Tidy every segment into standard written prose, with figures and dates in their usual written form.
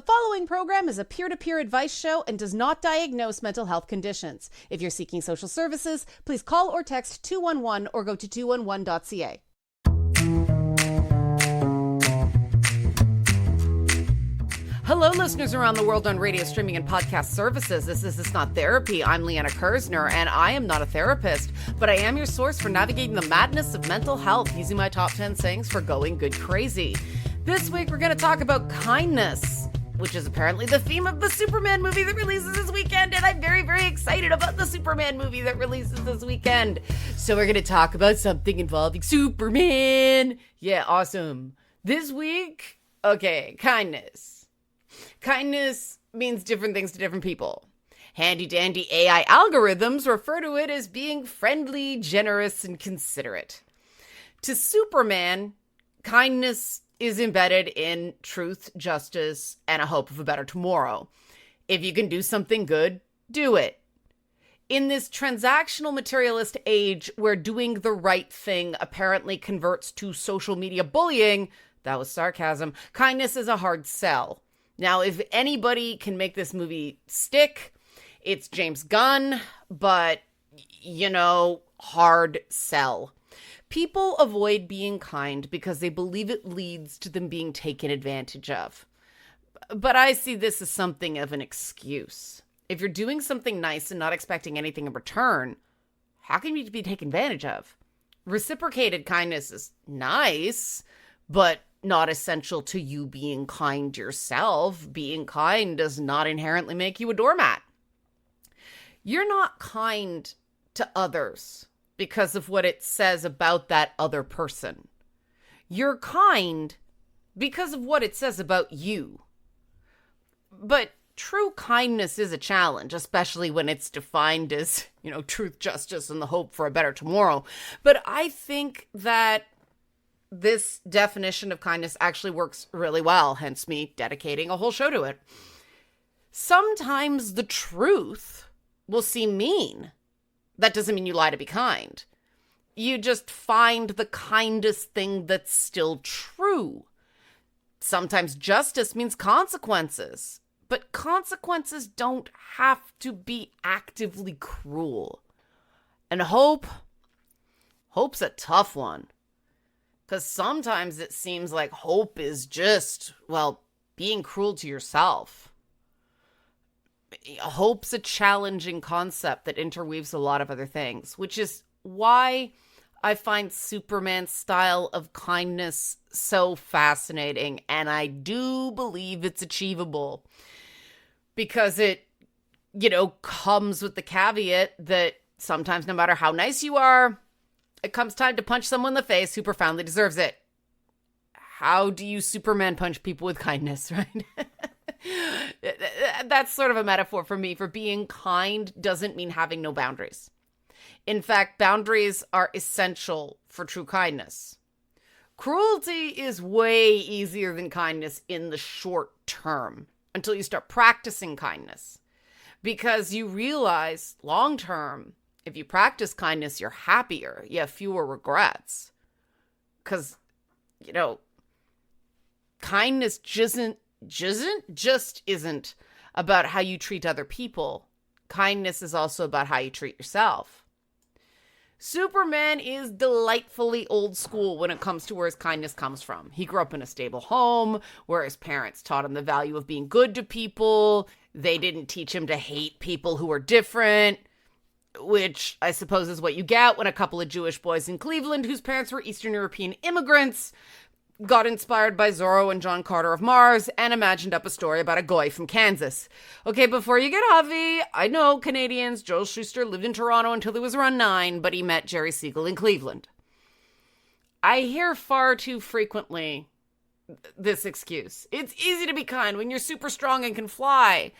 following program is a peer-to-peer advice show and does not diagnose mental health conditions. If you're seeking social services, please call or text 211 or go to 211.ca. Hello, listeners around the world on radio, streaming, and podcast services. This is It's Not Therapy. I'm Liana Kersner, and I am not a therapist, but I am your source for navigating the madness of mental health using my top 10 sayings for going good crazy. This week, we're going to talk about kindness, which is apparently the theme of the Superman movie that releases this weekend, and I'm very, very excited about the Superman movie that releases this weekend. So we're going to talk about something involving Superman. Yeah, awesome. This week, okay, kindness. Kindness means different things to different people. Handy-dandy AI algorithms refer to it as being friendly, generous, and considerate. To Superman, kindness is embedded in truth, justice, and a hope of a better tomorrow. If you can do something good, do it. In this transactional materialist age where doing the right thing apparently converts to social media bullying, that was sarcasm, kindness is a hard sell. Now, if anybody can make this movie stick, it's James Gunn, but, hard sell. People avoid being kind because they believe it leads to them being taken advantage of. But I see this as something of an excuse. If you're doing something nice and not expecting anything in return, how can you be taken advantage of? Reciprocated kindness is nice, but not essential to you being kind yourself. Being kind does not inherently make you a doormat. You're not kind to others because of what it says about that other person. You're kind because of what it says about you. But true kindness is a challenge, especially when it's defined as, truth, justice, and the hope for a better tomorrow. But I think that this definition of kindness actually works really well, hence me dedicating a whole show to it. Sometimes the truth will seem mean. That doesn't mean you lie to be kind. You just find the kindest thing that's still true. Sometimes justice means consequences, but consequences don't have to be actively cruel. And hope's a tough one. Because sometimes it seems like hope is just, being cruel to yourself. Hope's a challenging concept that interweaves a lot of other things, which is why I find Superman's style of kindness so fascinating, and I do believe it's achievable. Because it, comes with the caveat that sometimes no matter how nice you are, it comes time to punch someone in the face who profoundly deserves it. How do you Superman punch people with kindness, right? That's sort of a metaphor for me. For being kind doesn't mean having no boundaries. In fact, boundaries are essential for true kindness. Cruelty is way easier than kindness in the short term until you start practicing kindness. Because you realize long term, if you practice kindness, you're happier. You have fewer regrets. Because, kindness isn't about how you treat other people. Kindness is also about how you treat yourself. Superman is delightfully old school when it comes to where his kindness comes from. He grew up in a stable home where his parents taught him the value of being good to people. They didn't teach him to hate people who are different, which I suppose is what you get when a couple of Jewish boys in Cleveland whose parents were Eastern European immigrants got inspired by Zorro and John Carter of Mars and imagined up a story about a goy from Kansas. Okay, before you get huffy, I know Canadians, Joel Schuster lived in Toronto until he was around 9, but he met Jerry Siegel in Cleveland. I hear far too frequently this excuse. It's easy to be kind when you're super strong and can fly.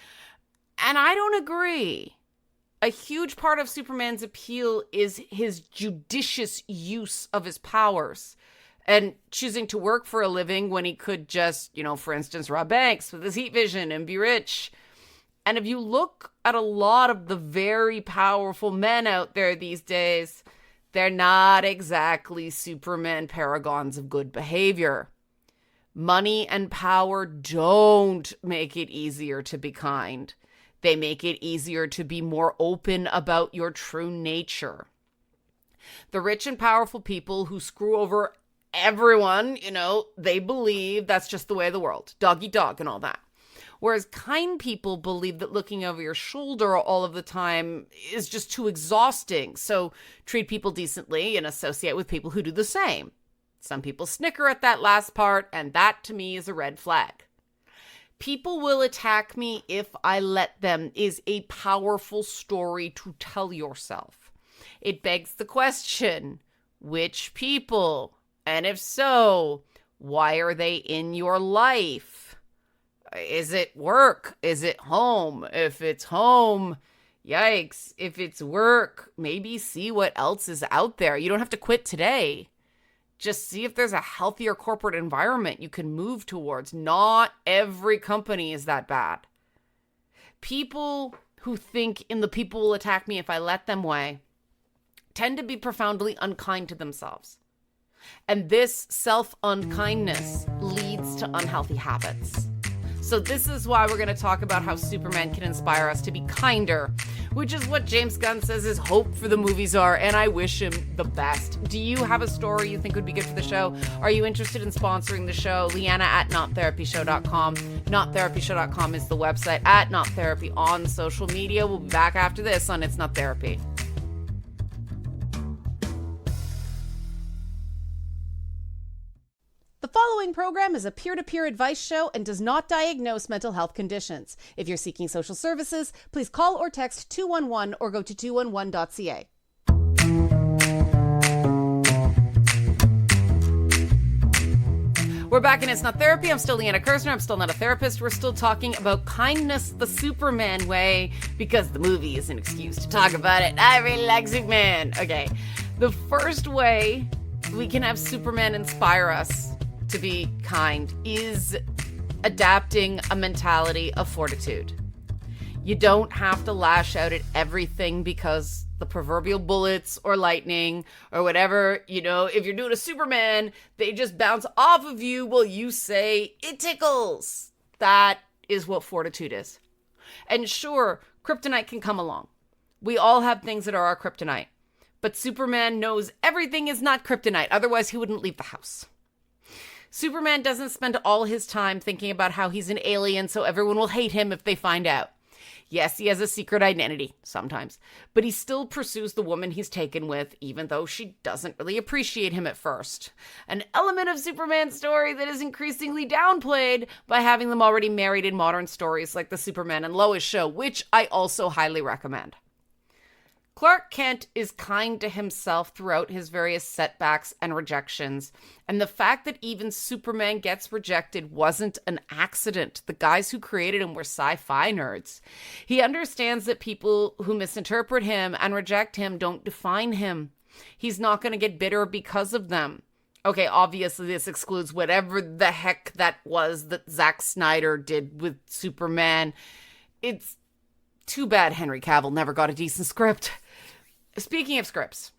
And I don't agree. A huge part of Superman's appeal is his judicious use of his powers and choosing to work for a living when he could just, for instance, rob banks with his heat vision and be rich. And if you look at a lot of the very powerful men out there these days, they're not exactly Superman paragons of good behavior. Money and power don't make it easier to be kind. They make it easier to be more open about your true nature. The rich and powerful people who screw over everyone, they believe that's just the way of the world. Dog eat dog and all that. Whereas kind people believe that looking over your shoulder all of the time is just too exhausting. So treat people decently and associate with people who do the same. Some people snicker at that last part, and that to me is a red flag. People will attack me if I let them is a powerful story to tell yourself. It begs the question, which people? And if so, why are they in your life? Is it work? Is it home? If it's home, yikes. If it's work, maybe see what else is out there. You don't have to quit today. Just see if there's a healthier corporate environment you can move towards. Not every company is that bad. People who think in the people will attack me if I let them way tend to be profoundly unkind to themselves. And this self-unkindness leads to unhealthy habits. So this is why we're going to talk about how Superman can inspire us to be kinder, which is what James Gunn says his hope for the movies are, and I wish him the best. Do you have a story you think would be good for the show? Are you interested in sponsoring the show? Liana at nottherapyshow.com. Nottherapyshow.com is the website. At nottherapy on social media. We'll be back after this on It's Not Therapy. The following program is a peer-to-peer advice show and does not diagnose mental health conditions. If you're seeking social services, please call or text 211 or go to 211.ca. We're back in It's Not Therapy. I'm still Liana Kersner. I'm still not a therapist. We're still talking about kindness the Superman way because the movie is an excuse to talk about it. I really like Superman. Okay. The first way we can have Superman inspire us to be kind is adapting a mentality of fortitude. You don't have to lash out at everything because the proverbial bullets or lightning or whatever, if you're doing a Superman, they just bounce off of you while you say, it tickles. That is what fortitude is. And sure, kryptonite can come along. We all have things that are our kryptonite. But Superman knows everything is not kryptonite. Otherwise, he wouldn't leave the house. Superman doesn't spend all his time thinking about how he's an alien so everyone will hate him if they find out. Yes, he has a secret identity, sometimes. But he still pursues the woman he's taken with, even though she doesn't really appreciate him at first. An element of Superman's story that is increasingly downplayed by having them already married in modern stories like the Superman and Lois show, which I also highly recommend. Clark Kent is kind to himself throughout his various setbacks and rejections, and the fact that even Superman gets rejected wasn't an accident. The guys who created him were sci-fi nerds. He understands that people who misinterpret him and reject him don't define him. He's not going to get bitter because of them. Okay, obviously this excludes whatever the heck that was that Zack Snyder did with Superman. It's too bad Henry Cavill never got a decent script. Speaking of scripts,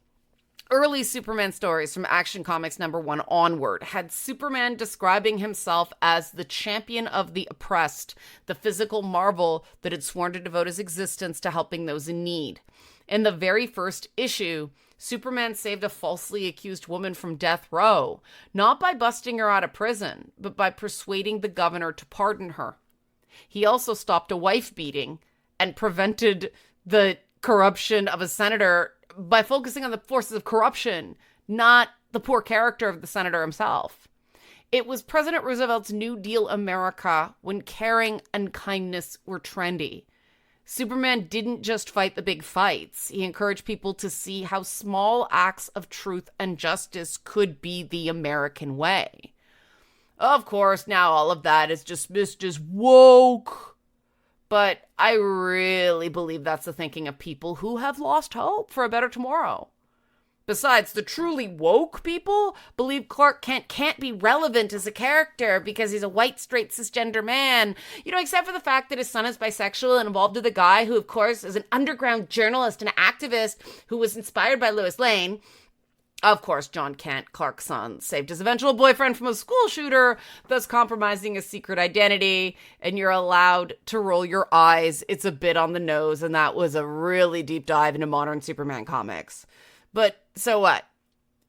early Superman stories from Action Comics #1 onward had Superman describing himself as the champion of the oppressed, the physical marvel that had sworn to devote his existence to helping those in need. In the very first issue, Superman saved a falsely accused woman from death row, not by busting her out of prison, but by persuading the governor to pardon her. He also stopped a wife beating and prevented the corruption of a senator by focusing on the forces of corruption, not the poor character of the senator himself. It was President Roosevelt's New Deal America when caring and kindness were trendy. Superman didn't just fight the big fights. He encouraged people to see how small acts of truth and justice could be the American way. Of course, now all of that is dismissed as woke. But I really believe that's the thinking of people who have lost hope for a better tomorrow. Besides, the truly woke people believe Clark Kent can't be relevant as a character because he's a white, straight, cisgender man. Except for the fact that his son is bisexual and involved with a guy who, of course, is an underground journalist and activist who was inspired by Lois Lane. Of course, John Kent, Clark's son, saved his eventual boyfriend from a school shooter, thus compromising his secret identity, and you're allowed to roll your eyes. It's a bit on the nose, and that was a really deep dive into modern Superman comics. But so what?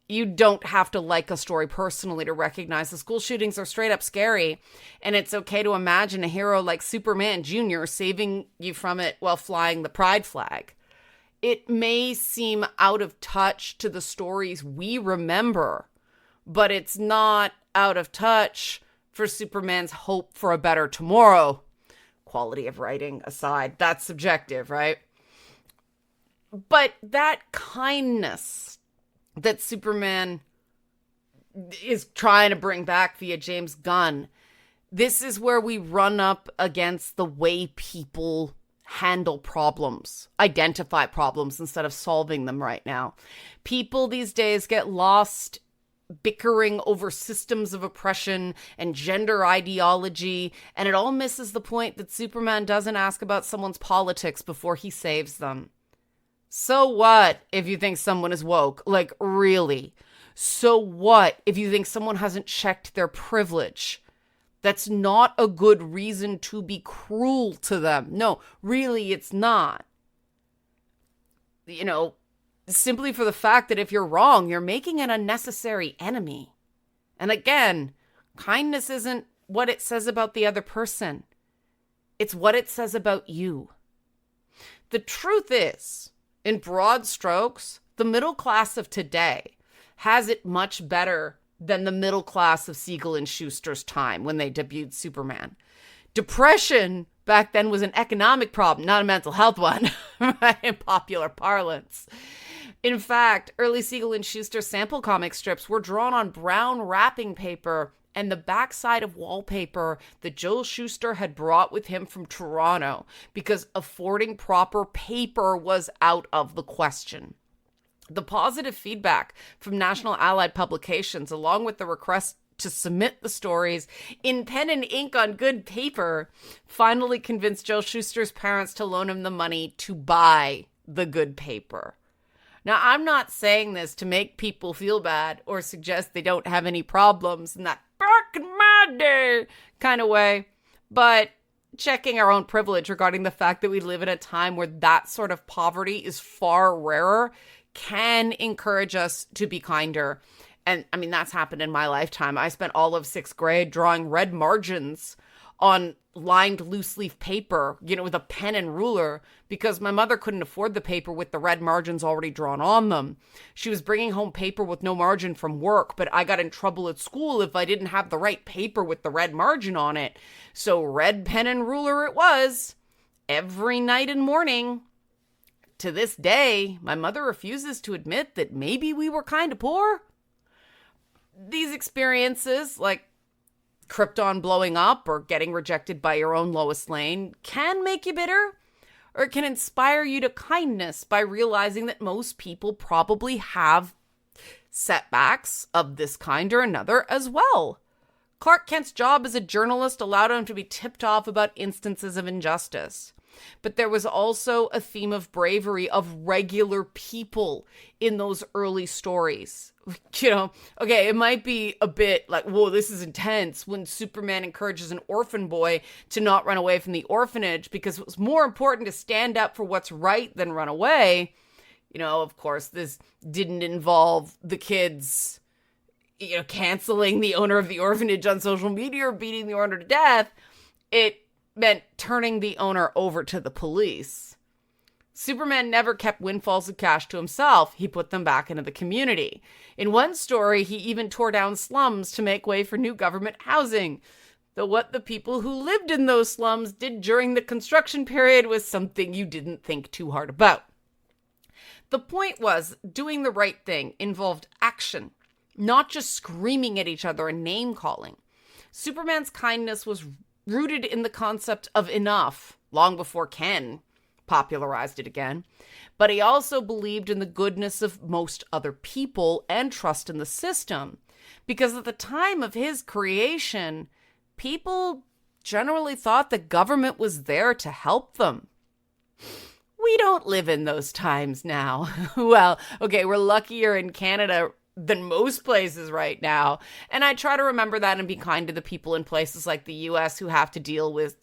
You don't have to like a story personally to recognize the school shootings are straight up scary, and it's okay to imagine a hero like Superman Jr. saving you from it while flying the pride flag. It may seem out of touch to the stories we remember, but it's not out of touch for Superman's hope for a better tomorrow. Quality of writing aside, that's subjective, right? But that kindness that Superman is trying to bring back via James Gunn, this is where we run up against the way people handle problems, identify problems instead of solving them right now. People these days get lost bickering over systems of oppression and gender ideology, and it all misses the point that Superman doesn't ask about someone's politics before he saves them. So what if you think someone is woke? Like, really? So what if you think someone hasn't checked their privilege? That's not a good reason to be cruel to them. No, really, it's not. You know, simply for the fact that if you're wrong, you're making an unnecessary enemy. And again, kindness isn't what it says about the other person. It's what it says about you. The truth is, in broad strokes, the middle class of today has it much better than the middle class of Siegel and Schuster's time when they debuted Superman. Depression back then was an economic problem, not a mental health one, in popular parlance. In fact, early Siegel and Schuster sample comic strips were drawn on brown wrapping paper and the backside of wallpaper that Joel Shuster had brought with him from Toronto because affording proper paper was out of the question. The positive feedback from National Allied Publications, along with the request to submit the stories in pen and ink on good paper, finally convinced Joe Shuster's parents to loan him the money to buy the good paper. Now, I'm not saying this to make people feel bad or suggest they don't have any problems in that back in my day kind of way, but checking our own privilege regarding the fact that we live in a time where that sort of poverty is far rarer can encourage us to be kinder. And I mean, that's happened in my lifetime. I spent all of 6th grade drawing red margins on lined loose leaf paper, with a pen and ruler, because my mother couldn't afford the paper with the red margins already drawn on them. She was bringing home paper with no margin from work, but I got in trouble at school if I didn't have the right paper with the red margin on it. So red pen and ruler it was, every night and morning. To this day, my mother refuses to admit that maybe we were kind of poor. These experiences, like Krypton blowing up or getting rejected by your own Lois Lane, can make you bitter, or it can inspire you to kindness by realizing that most people probably have setbacks of this kind or another as well. Clark Kent's job as a journalist allowed him to be tipped off about instances of injustice. But there was also a theme of bravery of regular people in those early stories. Okay, it might be a bit like, whoa, this is intense when Superman encourages an orphan boy to not run away from the orphanage because it was more important to stand up for what's right than run away. Of course, this didn't involve the kids, canceling the owner of the orphanage on social media or beating the owner to death. It meant turning the owner over to the police. Superman never kept windfalls of cash to himself. He put them back into the community. In one story, he even tore down slums to make way for new government housing. Though what the people who lived in those slums did during the construction period was something you didn't think too hard about. The point was, doing the right thing involved action, not just screaming at each other and name-calling. Superman's kindness was rooted in the concept of enough, long before Ken popularized it again. But he also believed in the goodness of most other people and trust in the system. Because at the time of his creation, people generally thought the government was there to help them. We don't live in those times now. Well, okay, we're luckier in Canada than most places right now. And I try to remember that and be kind to the people in places like the US who have to deal with,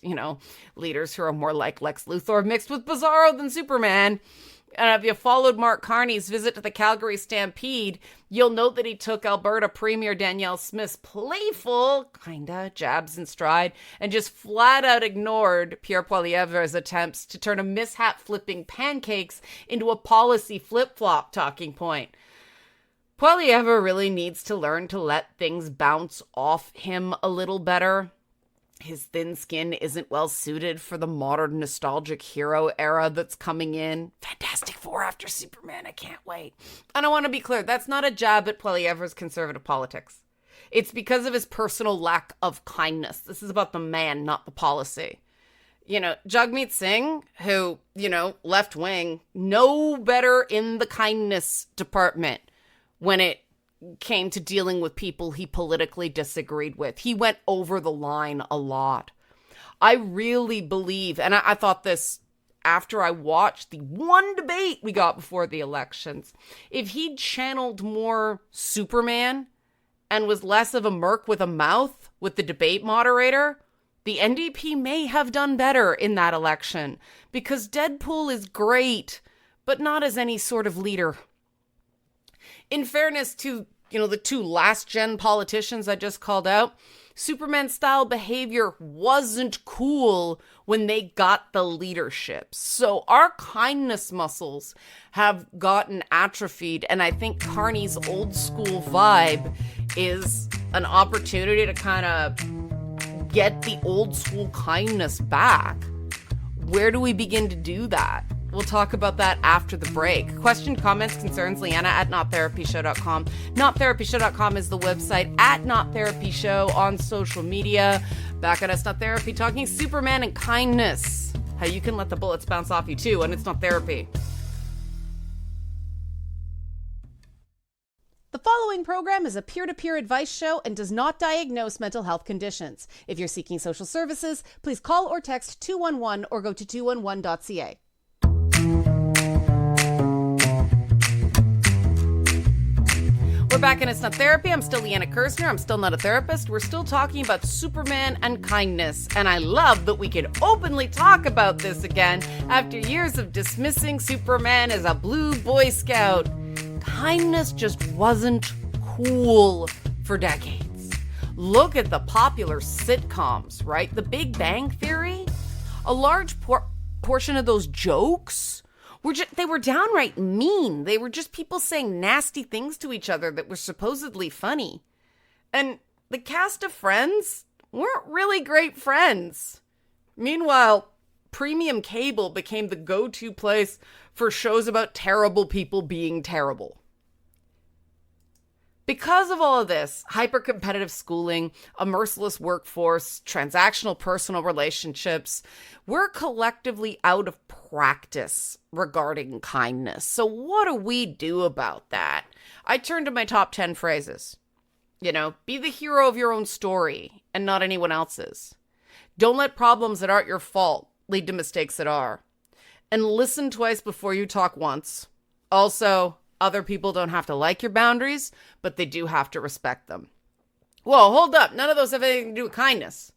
leaders who are more like Lex Luthor mixed with Bizarro than Superman. And if you followed Mark Carney's visit to the Calgary Stampede, you'll note that he took Alberta Premier Danielle Smith's playful, jabs in stride, and just flat out ignored Pierre Poilievre's attempts to turn a mishap-flipping pancakes into a policy flip-flop talking point. Poilievre really needs to learn to let things bounce off him a little better. His thin skin isn't well suited for the modern nostalgic hero era that's coming in. Fantastic Four after Superman, I can't wait. And I want to be clear, that's not a jab at Poilievre's conservative politics. It's because of his personal lack of kindness. This is about the man, not the policy. Jagmeet Singh, who, left wing, no better in the kindness department when it came to dealing with people he politically disagreed with. He went over the line a lot. I really believe, and I thought this after I watched the one debate we got before the elections, if he'd channeled more Superman and was less of a merc with a mouth with the debate moderator, the NDP may have done better in that election, because Deadpool is great, but not as any sort of leader. In fairness to, the two last-gen politicians I just called out, Superman-style behavior wasn't cool when they got the leadership. So our kindness muscles have gotten atrophied, and I think Carney's old-school vibe is an opportunity to kind of get the old-school kindness back. Where do we begin to do that? We'll talk about that after the break. Question, comments, concerns, Liana at nottherapyshow.com. Nottherapyshow.com is the website, at nottherapyshow on social media. Back at us, Not Therapy, talking Superman and kindness. How you can let the bullets bounce off you too, and it's not therapy. The following program is a peer-to-peer advice show and does not diagnose mental health conditions. If you're seeking social services, please call or text 211 or go to 211.ca. We're back and it's not therapy. I'm still Liana Kirsner. I'm still not a therapist. We're still talking about Superman and kindness. And I love that we can openly talk about this again after years of dismissing Superman as a blue Boy Scout. Kindness just wasn't cool for decades. Look at the popular sitcoms, right? The Big Bang Theory. A large portion of those jokes they were downright mean. They were just people saying nasty things to each other that were supposedly funny. And the cast of Friends weren't really great friends. Meanwhile, premium cable became the go-to place for shows about terrible people being terrible. Because of all of this, hyper-competitive schooling, a merciless workforce, transactional personal relationships, we're collectively out of practice regarding kindness. So what do we do about that? I turn to my top 10 phrases. Be the hero of your own story and not anyone else's. Don't let problems that aren't your fault lead to mistakes that are. And listen twice before you talk once. Also, other people don't have to like your boundaries, but they do have to respect them. Whoa, hold up. None of those have anything to do with kindness.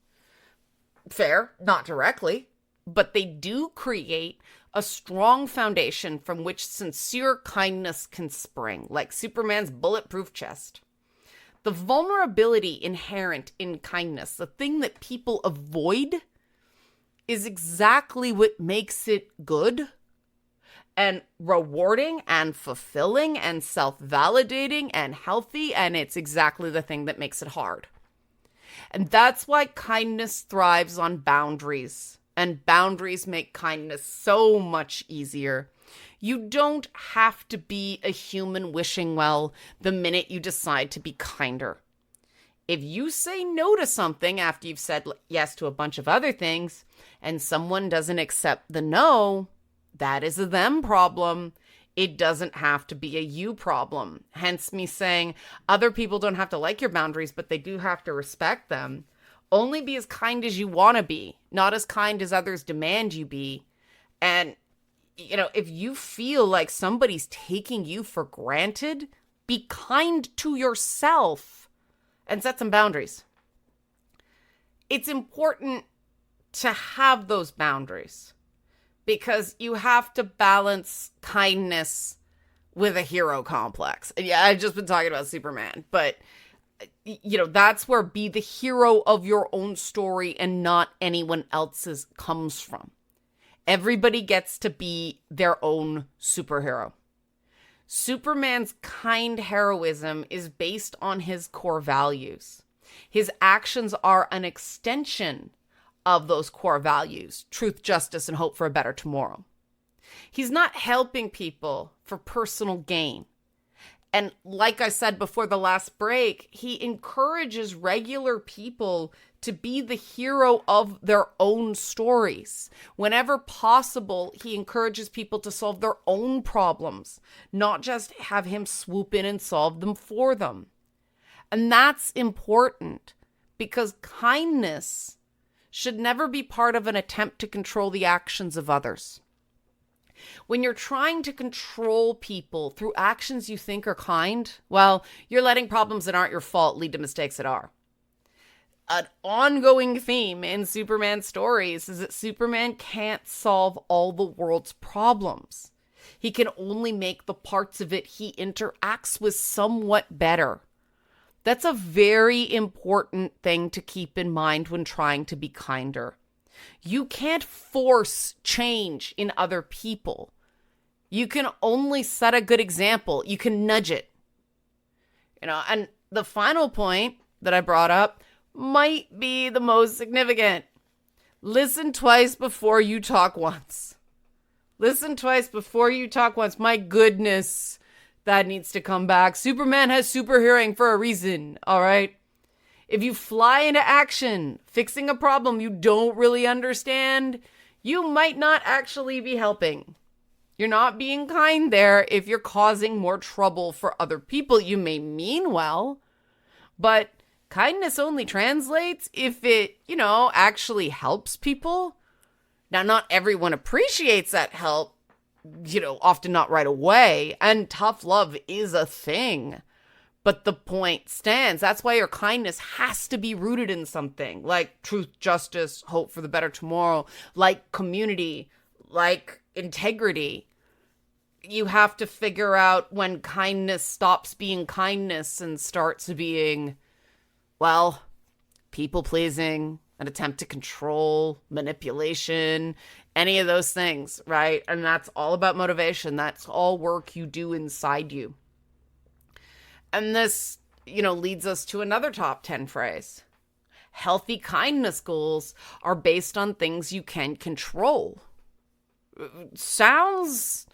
Fair, not directly, but they do create a strong foundation from which sincere kindness can spring, like Superman's bulletproof chest. The vulnerability inherent in kindness, the thing that people avoid, is exactly what makes it good and rewarding and fulfilling and self-validating and healthy, and it's exactly the thing that makes it hard. And that's why kindness thrives on boundaries, and boundaries make kindness so much easier. You don't have to be a human wishing well the minute you decide to be kinder. If you say no to something after you've said yes to a bunch of other things, and someone doesn't accept the no, that is a them problem. It doesn't have to be a you problem. Hence me saying other people don't have to like your boundaries, but they do have to respect them. Only be as kind as you want to be, not as kind as others demand you be. And, if you feel like somebody's taking you for granted, Be kind to yourself and set some boundaries. It's important to have those boundaries because you have to balance kindness with a hero complex. And yeah, I've just been talking about Superman, but that's where be the hero of your own story and not anyone else's comes from. Everybody gets to be their own superhero. Superman's kind heroism is based on his core values. His actions are an extension of those core values: truth, justice, and hope for a better tomorrow. He's not helping people for personal gain. And like I said before the last break, he encourages regular people to be the hero of their own stories. Whenever possible, he encourages people to solve their own problems, not just have him swoop in and solve them for them. And that's important because kindness should never be part of an attempt to control the actions of others. When you're trying to control people through actions you think are kind, well, you're letting problems that aren't your fault lead to mistakes that are. An ongoing theme in Superman stories is that Superman can't solve all the world's problems. He can only make the parts of it he interacts with somewhat better. That's a very important thing to keep in mind when trying to be kinder. You can't force change in other people. You can only set a good example. You can nudge it. And the final point that I brought up might be the most significant. Listen twice before you talk once. Listen twice before you talk once. My goodness, that needs to come back. Superman has super hearing for a reason, all right? If you fly into action, fixing a problem you don't really understand, you might not actually be helping. You're not being kind there if you're causing more trouble for other people. You may mean well, but kindness only translates if it, actually helps people. Now, not everyone appreciates that help, often not right away, and tough love is a thing. But the point stands. That's why your kindness has to be rooted in something like truth, justice, hope for the better tomorrow, like community, like integrity. You have to figure out when kindness stops being kindness and starts being, people-pleasing, an attempt to control, manipulation, any of those things, right? And that's all about motivation. That's all work you do inside you. And this, leads us to another top 10 phrase. Healthy kindness goals are based on things you can control. Sounds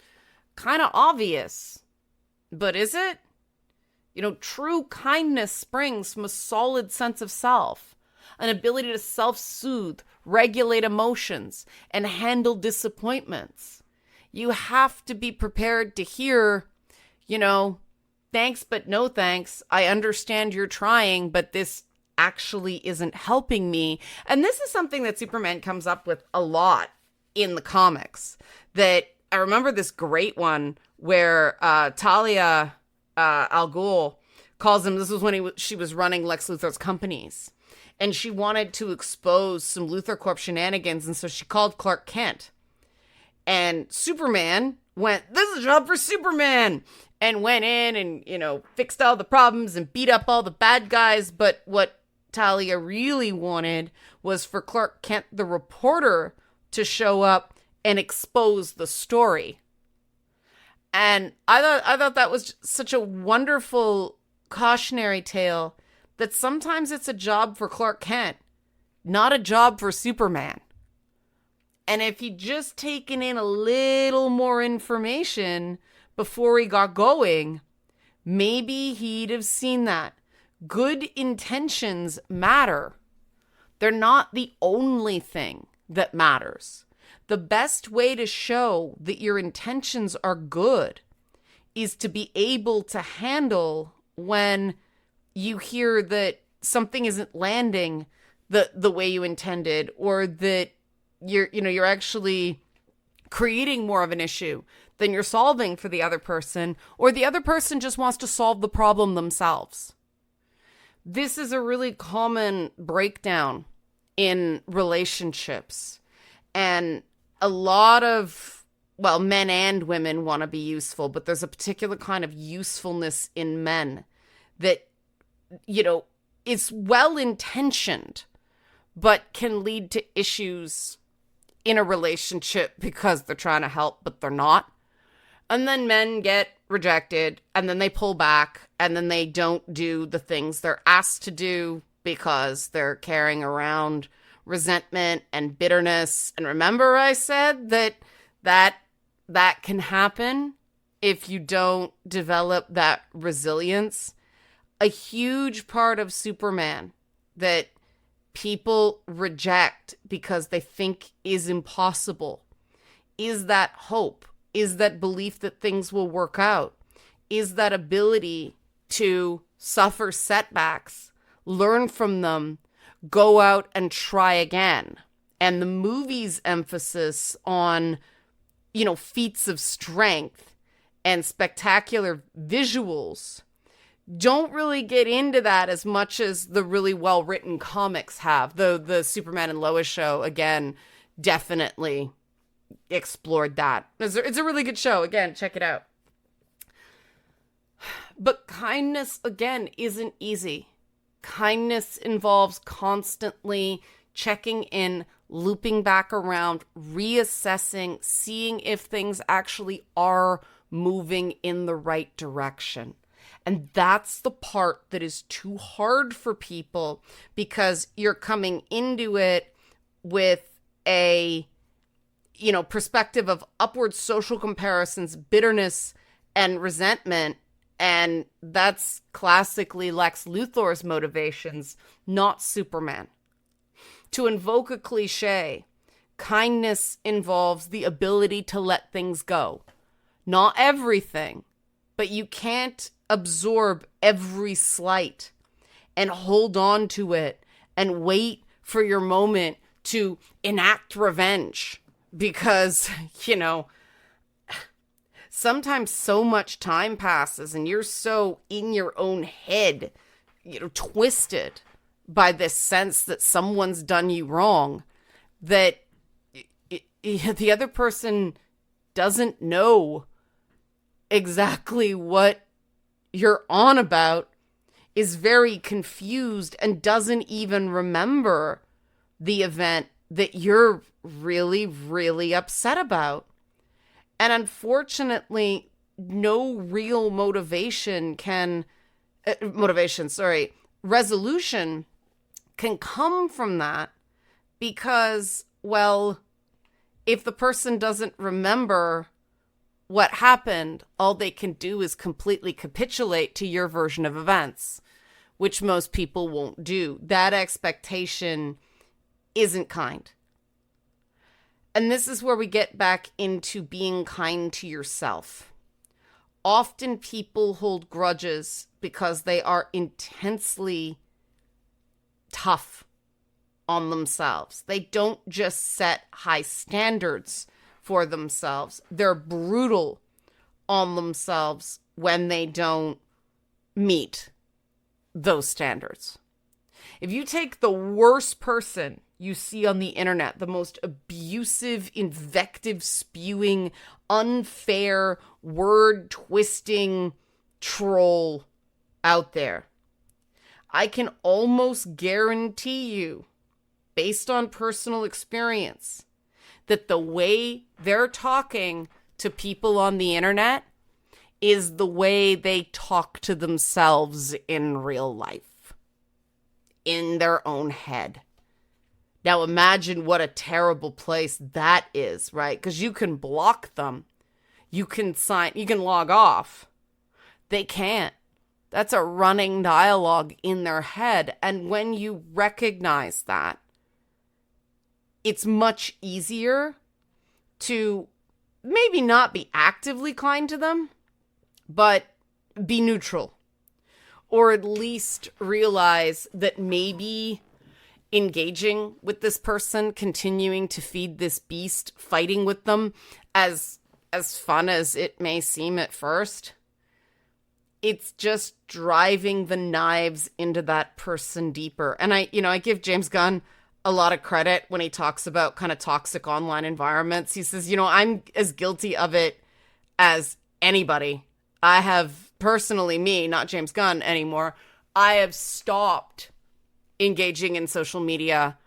kind of obvious, but is it? True kindness springs from a solid sense of self, an ability to self-soothe, regulate emotions, and handle disappointments. You have to be prepared to hear, thanks, but no thanks. I understand you're trying, but this actually isn't helping me. And this is something that Superman comes up with a lot in the comics. That I remember this great one where Talia Al Ghul calls him. This was when she was running Lex Luthor's companies. And she wanted to expose some Luthor Corp shenanigans. And so she called Clark Kent. And Superman went, this is a job for Superman. And went in and, fixed all the problems and beat up all the bad guys. But what Talia really wanted was for Clark Kent, the reporter, to show up and expose the story. And I thought that was such a wonderful cautionary tale that sometimes it's a job for Clark Kent, not a job for Superman. And if he'd just taken in a little more information before he got going, maybe he'd have seen that. Good intentions matter. They're not the only thing that matters. The best way to show that your intentions are good is to be able to handle when you hear that something isn't landing the way you intended, or that you're actually creating more of an issue than you're solving for the other person, or the other person just wants to solve the problem themselves. This is a really common breakdown in relationships. And a lot of, well, men and women want to be useful, but there's a particular kind of usefulness in men that, you know, is well-intentioned, but can lead to issues in a relationship because they're trying to help, but they're not. And then men get rejected, and then they pull back, and then they don't do the things they're asked to do because they're carrying around resentment and bitterness. And remember I said that can happen if you don't develop that resilience. A huge part of Superman that people reject because they think is impossible is that hope, is that belief that things will work out, is that ability to suffer setbacks, learn from them, go out and try again. And the movie's emphasis on, you know, feats of strength and spectacular visuals don't really get into that as much as the really well-written comics have. Though the Superman and Lois show, again, definitely explored that. It's a really good show. Again, check it out. But kindness, again, isn't easy. Kindness involves constantly checking in, looping back around, reassessing, seeing if things actually are moving in the right direction. And that's the part that is too hard for people, because you're coming into it with a, you know, perspective of upward social comparisons, bitterness, and resentment. And that's classically Lex Luthor's motivations, not Superman. To invoke a cliche, kindness involves the ability to let things go. Not everything, but you can't absorb every slight and hold on to it and wait for your moment to enact revenge. Because, you know, sometimes so much time passes and you're so in your own head, you know, twisted by this sense that someone's done you wrong, that the other person doesn't know exactly what you're on about, is very confused, and doesn't even remember the event that you're really, really upset about. And unfortunately, no real resolution can come from that, because, well, if the person doesn't remember what happened, all they can do is completely capitulate to your version of events, which most people won't do. That expectation isn't kind. And this is where we get back into being kind to yourself. Often people hold grudges because they are intensely tough on themselves. They don't just set high standards for themselves. They're brutal on themselves when they don't meet those standards. If you take the worst person you see on the internet, the most abusive, invective spewing, unfair, word twisting troll out there, I can almost guarantee you, based on personal experience, that the way they're talking to people on the internet is the way they talk to themselves in real life, in their own head. Now imagine what a terrible place that is, right? Because you can block them. You can log off. They can't. That's a running dialogue in their head. And when you recognize that, it's much easier to maybe not be actively kind to them, but be neutral. Or at least realize that maybe engaging with this person, continuing to feed this beast, fighting with them, as fun as it may seem at first, it's just driving the knives into that person deeper. And I give James Gunn a lot of credit when he talks about kind of toxic online environments. He says, I'm as guilty of it as anybody. I have personally, not James Gunn anymore, I have stopped engaging in social media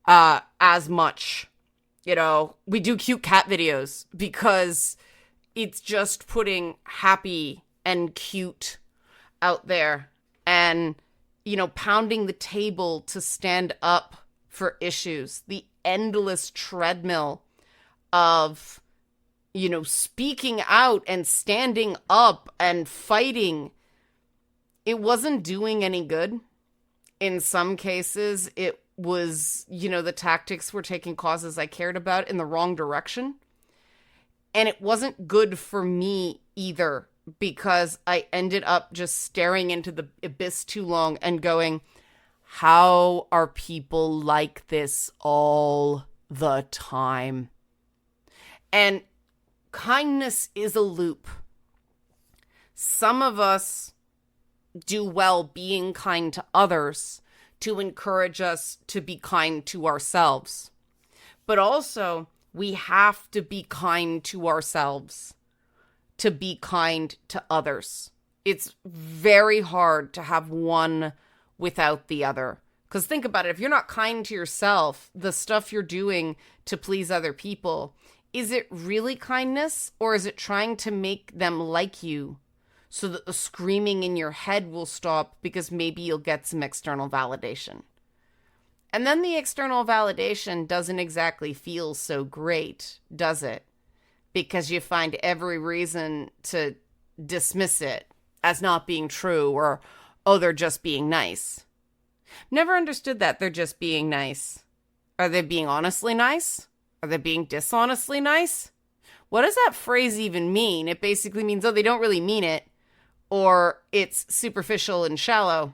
as much. We do cute cat videos because it's just putting happy and cute out there and, pounding the table to stand up for issues. The endless treadmill of, speaking out and standing up and fighting. It wasn't doing any good. In some cases, it was, the tactics were taking causes I cared about in the wrong direction. And it wasn't good for me either, because I ended up just staring into the abyss too long and going, how are people like this all the time? And kindness is a loop. Some of us do well being kind to others to encourage us to be kind to ourselves. But also, we have to be kind to ourselves to be kind to others. It's very hard to have one without the other. Because think about it, if you're not kind to yourself, the stuff you're doing to please other people, is it really kindness, or is it trying to make them like you so that the screaming in your head will stop because maybe you'll get some external validation? And then the external validation doesn't exactly feel so great, does it? Because you find every reason to dismiss it as not being true, or, oh, they're just being nice. Never understood that they're just being nice. Are they being honestly nice? Are they being dishonestly nice? What does that phrase even mean? It basically means, oh, they don't really mean it, or it's superficial and shallow.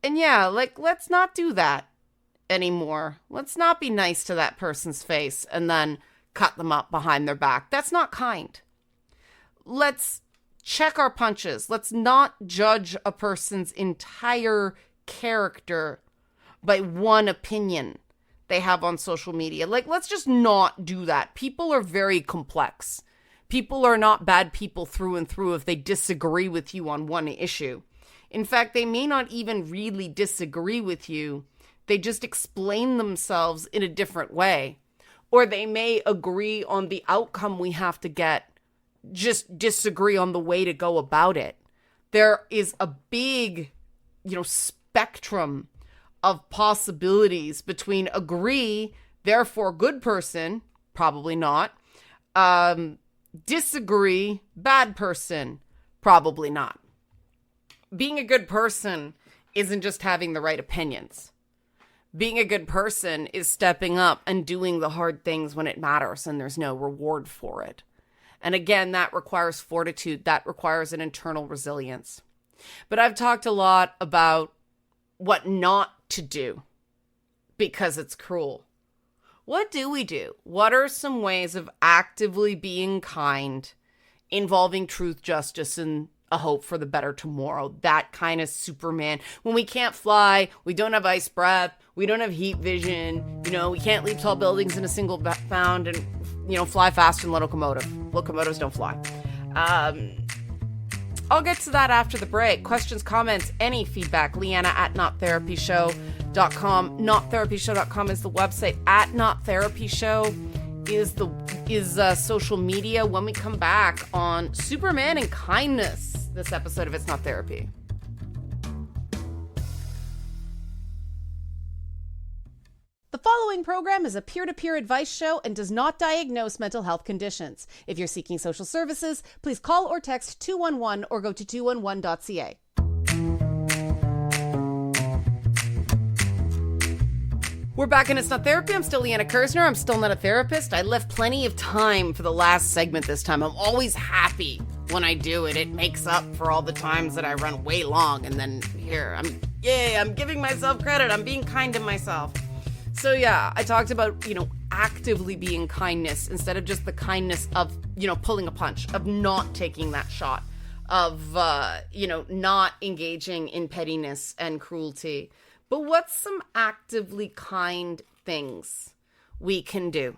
And yeah, let's not do that anymore. Let's not be nice to that person's face and then cut them up behind their back. That's not kind. Let's check our punches. Let's not judge a person's entire character by one opinion they have on social media. Let's just not do that. People are very complex. People are not bad people through and through if they disagree with you on one issue. In fact, they may not even really disagree with you. They just explain themselves in a different way. Or they may agree on the outcome we have to get, just disagree on the way to go about it. There is a big, spectrum of possibilities between agree, therefore good person, probably not, disagree, bad person, probably not. Being a good person isn't just having the right opinions. Being a good person is stepping up and doing the hard things when it matters and there's no reward for it. And again, that requires fortitude. That requires an internal resilience. But I've talked a lot about what not to do because it's cruel. What do we do? What are some ways of actively being kind, involving truth, justice, and a hope for the better tomorrow? That kind of Superman. When we can't fly, we don't have ice breath, we don't have heat vision, we can't leap tall buildings in a single bound and, fly fast in a locomotive. Locomotives don't fly. I'll get to that after the break. Questions, comments, any feedback, Liana at nottherapyshow.com. Nottherapyshow.com is the website. At nottherapyshow is social media. When we come back on Superman and kindness, this episode of It's Not Therapy. The following program is a peer-to-peer advice show and does not diagnose mental health conditions. If you're seeking social services, please call or text 211 or go to 211.ca. We're back in It's Not Therapy. I'm still Liana Kersner. I'm still not a therapist. I left plenty of time for the last segment this time. I'm always happy when I do it. It makes up for all the times that I run way long and then here, Yay, I'm giving myself credit. I'm being kind to myself. So yeah, I talked about, actively being kindness instead of just the kindness of, pulling a punch, of not taking that shot, of, not engaging in pettiness and cruelty. But what's some actively kind things we can do?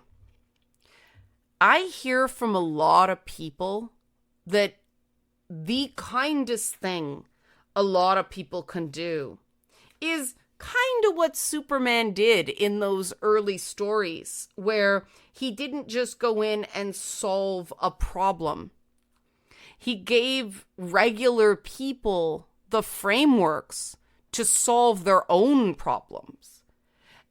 I hear from a lot of people that the kindest thing a lot of people can do is kind of what Superman did in those early stories, where he didn't just go in and solve a problem. He gave regular people the frameworks to solve their own problems.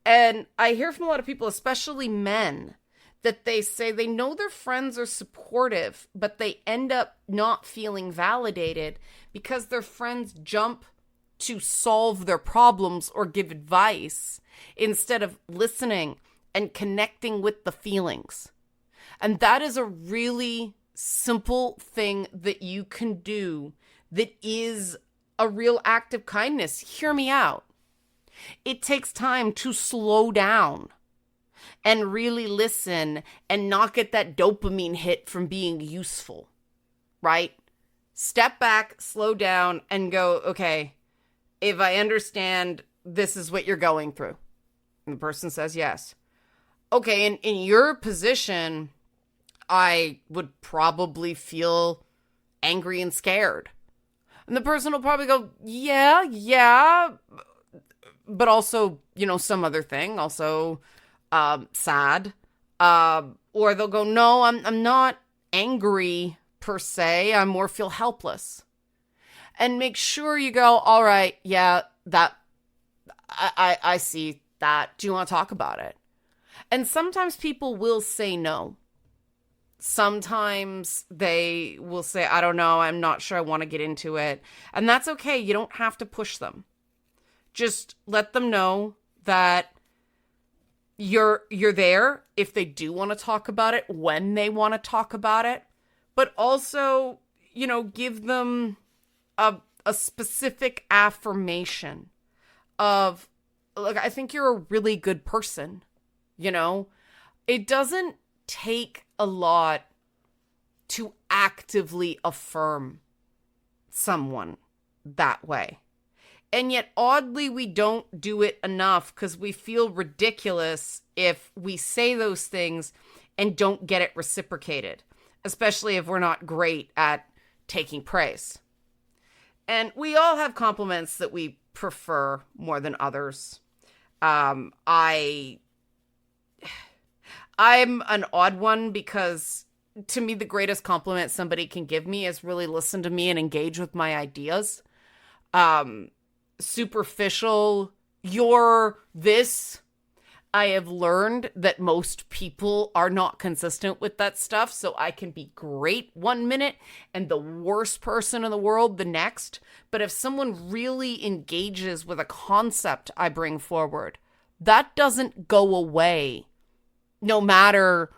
And I hear from a lot of people, especially men, that they say they know their friends are supportive, but they end up not feeling validated because their friends jump to solve their problems or give advice instead of listening and connecting with the feelings. And that is a really simple thing that you can do that is a real act of kindness. Hear me out. It takes time to slow down and really listen and not get that dopamine hit from being useful, right? Step back, slow down, and go, okay, if I understand this is what you're going through. And the person says yes. Okay, in your position, I would probably feel angry and scared. And the person will probably go, yeah, but also, some other thing, also sad. Or they'll go, no, I'm not angry per se. I more feel helpless. And make sure you go, all right, yeah, that, I see that. Do you want to talk about it? And sometimes people will say no. Sometimes they will say, I don't know, I'm not sure I want to get into it. And that's okay. You don't have to push them. Just let them know that you're there if they do want to talk about it, when they want to talk about it. But also, give them a specific affirmation of, look, I think you're a really good person. It doesn't take a lot to actively affirm someone that way. And yet, oddly, we don't do it enough because we feel ridiculous if we say those things and don't get it reciprocated, especially if we're not great at taking praise. And we all have compliments that we prefer more than others. I'm an odd one because to me, the greatest compliment somebody can give me is really listen to me and engage with my ideas. Superficial, you're this. I have learned that most people are not consistent with that stuff, so I can be great one minute and the worst person in the world the next. But if someone really engages with a concept I bring forward, that doesn't go away, no matter,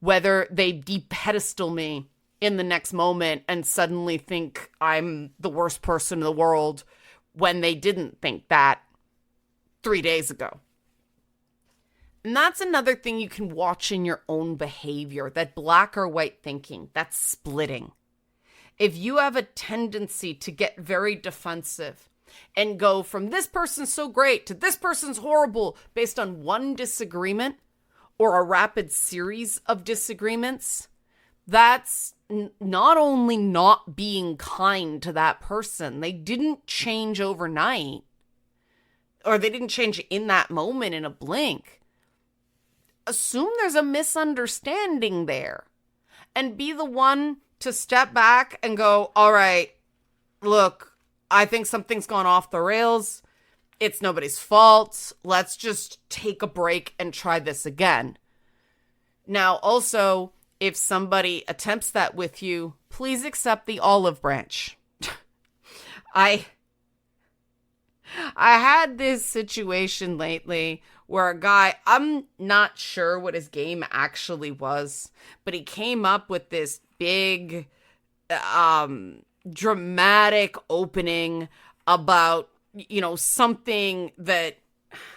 whether they de-pedestal me in the next moment and suddenly think I'm the worst person in the world when they didn't think that 3 days ago. And that's another thing you can watch in your own behavior, that black or white thinking, that's splitting. If you have a tendency to get very defensive and go from this person's so great to this person's horrible based on one disagreement or a rapid series of disagreements, that's not only not being kind to that person, they didn't change overnight, or they didn't change in that moment in a blink. Assume there's a misunderstanding there and be the one to step back and go, all right, look, I think something's gone off the rails. It's nobody's fault. Let's just take a break and try this again. Now, also, if somebody attempts that with you, please accept the olive branch. I had this situation lately where a guy, I'm not sure what his game actually was, but he came up with this big, dramatic opening about, something that,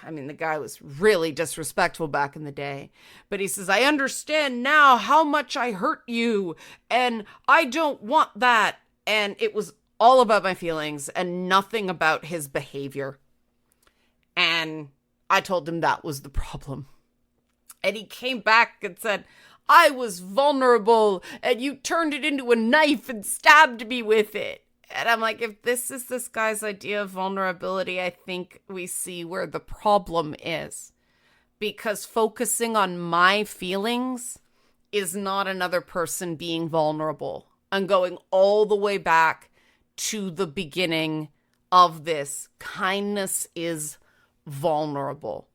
I mean, the guy was really disrespectful back in the day, but he says, I understand now how much I hurt you, and I don't want that. And it was all about my feelings and nothing about his behavior. And I told him that was the problem. And he came back and said, I was vulnerable, and you turned it into a knife and stabbed me with it. And I'm like, if this is this guy's idea of vulnerability, I think we see where the problem is. Because focusing on my feelings is not another person being vulnerable. I'm going all the way back to the beginning of this. Kindness is vulnerable.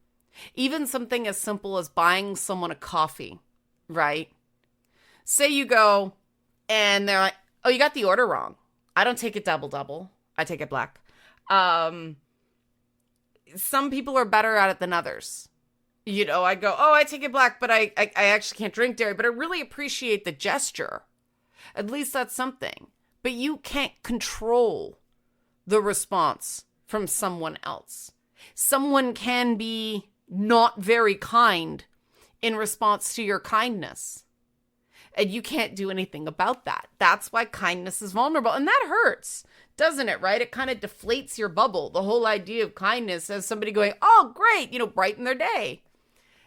Even something as simple as buying someone a coffee, right? Say you go and they're like, oh, you got the order wrong. I don't take it double. I take it black. Some people are better at it than others. I go, oh, I take it black, but I actually can't drink dairy, but I really appreciate the gesture. At least that's something. But you can't control the response from someone else. Someone can be not very kind in response to your kindness. And you can't do anything about that. That's why kindness is vulnerable. And that hurts, doesn't it, right? It kind of deflates your bubble. The whole idea of kindness as somebody going, oh, great, brighten their day.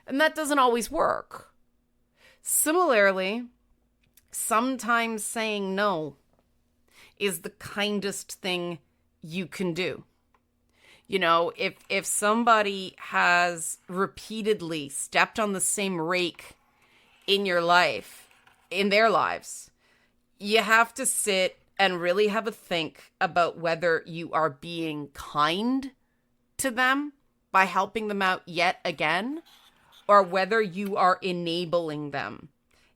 And that doesn't always work. Similarly, sometimes saying no is the kindest thing you can do. If somebody has repeatedly stepped on the same rake in your life, in their lives, you have to sit and really have a think about whether you are being kind to them by helping them out yet again, or whether you are enabling them.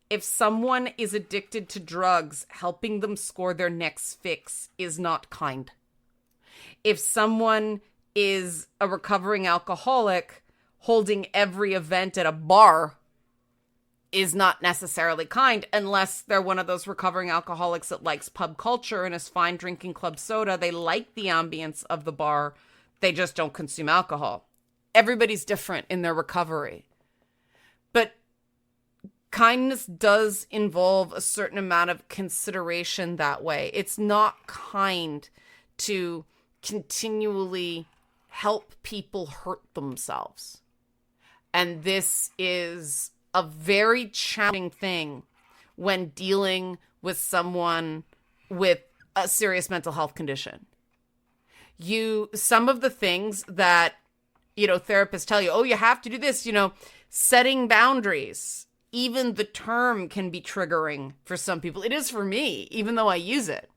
If someone is addicted to drugs, helping them score their next fix is not kind. If someone is a recovering alcoholic, holding every event at a bar is not necessarily kind, unless they're one of those recovering alcoholics that likes pub culture and is fine drinking club soda. They like the ambience of the bar. They just don't consume alcohol. Everybody's different in their recovery. But kindness does involve a certain amount of consideration that way. It's not kind to continually help people hurt themselves. And this is a very challenging thing when dealing with someone with a serious mental health condition. Some of the things that, therapists tell you, oh, you have to do this, setting boundaries. Even the term can be triggering for some people. It is for me, even though I use it.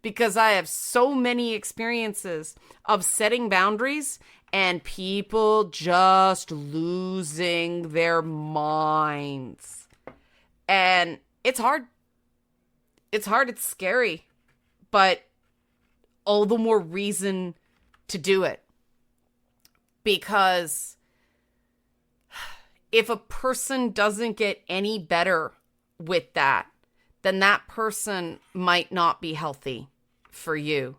Because I have so many experiences of setting boundaries and people just losing their minds. And it's hard. It's hard. It's scary. But all the more reason to do it. Because if a person doesn't get any better with that, then that person might not be healthy for you.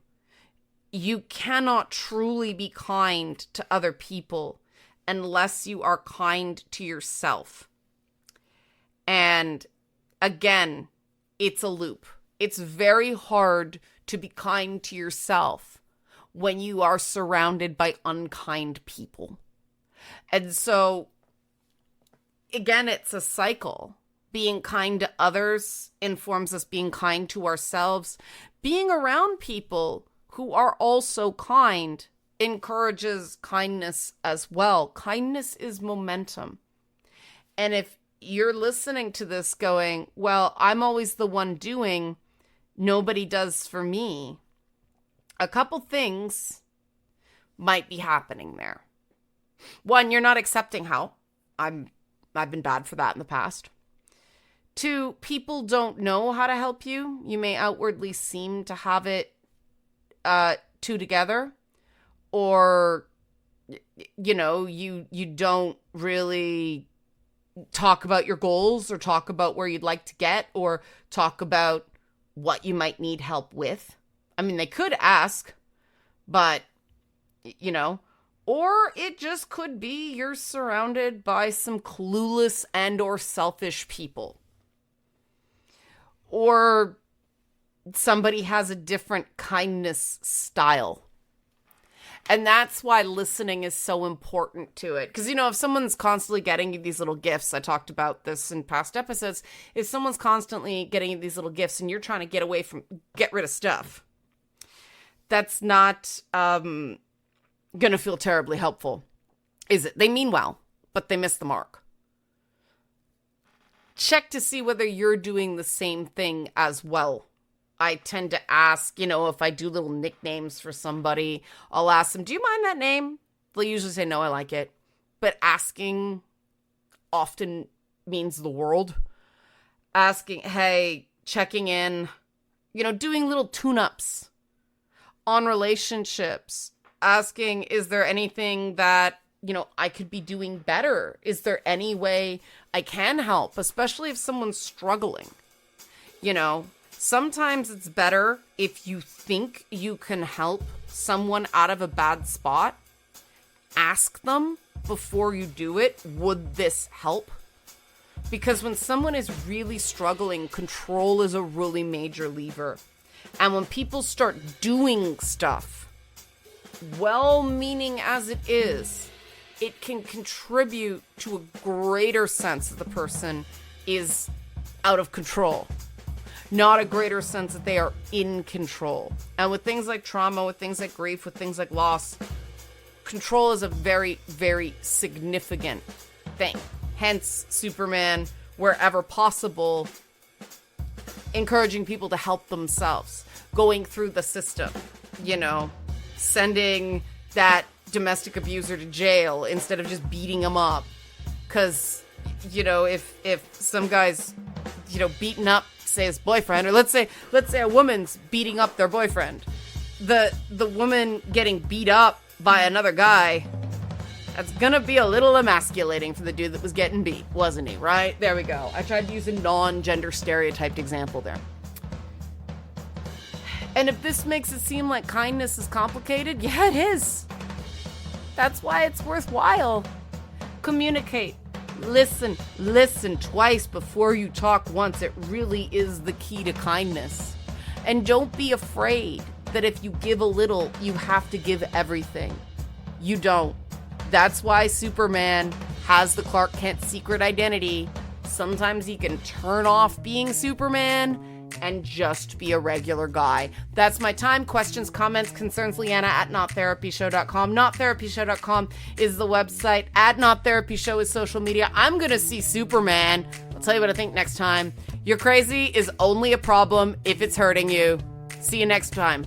You cannot truly be kind to other people unless you are kind to yourself. And again, it's a loop. It's very hard to be kind to yourself when you are surrounded by unkind people. And so, again, it's a cycle. Being kind to others informs us being kind to ourselves. Being around people who are also kind encourages kindness as well. Kindness is momentum. And if you're listening to this going, well, I'm always the one doing, nobody does for me, a couple things might be happening there. One, you're not accepting help. I've been bad for that in the past. Two, people don't know how to help you. You may outwardly seem to have it two together, or you don't really talk about your goals or talk about where you'd like to get or talk about what you might need help with. I mean, they could ask, but you know? Or it just could be you're surrounded by some clueless and or selfish people. Or somebody has a different kindness style. And that's why listening is so important to it. Because, if someone's constantly getting you these little gifts, I talked about this in past episodes, if someone's constantly getting you these little gifts and you're trying to get rid of stuff, that's not going to feel terribly helpful, is it? They mean well, but they miss the mark. Check to see whether you're doing the same thing as well. I tend to ask, if I do little nicknames for somebody, I'll ask them, do you mind that name? They'll usually say, no, I like it. But asking often means the world. Asking, hey, checking in, doing little tune-ups on relationships. Asking, is there anything that, I could be doing better? Is there any way I can help? Especially if someone's struggling, Sometimes it's better if you think you can help someone out of a bad spot. Ask them before you do it, would this help? Because when someone is really struggling, control is a really major lever. And when people start doing stuff, well-meaning as it is, it can contribute to a greater sense that the person is out of control. Not a greater sense that they are in control. And with things like trauma, with things like grief, with things like loss, control is a very, very significant thing. Hence, Superman, wherever possible, encouraging people to help themselves, going through the system, sending that domestic abuser to jail instead of just beating him up. Because, if some guy's, beating up, say his boyfriend, or let's say a woman's beating up their boyfriend, the woman getting beat up by another guy, that's gonna be a little emasculating for the dude that was getting beat, wasn't he? Right? There we go. I tried to use a non-gender stereotyped example there. And if this makes it seem like kindness is complicated, yeah, it is. That's why it's worthwhile. Communicate. Listen twice before you talk once. It really is the key to kindness. And don't be afraid that if you give a little, you have to give everything. You don't. That's why Superman has the Clark Kent secret identity. Sometimes he can turn off being Superman and just be a regular guy. That's my time. Questions, comments, concerns, Liana at nottherapyshow.com. Nottherapyshow.com is the website. At nottherapyshow is social media. I'm going to see Superman. I'll tell you what I think next time. You're crazy is only a problem if it's hurting you. See you next time.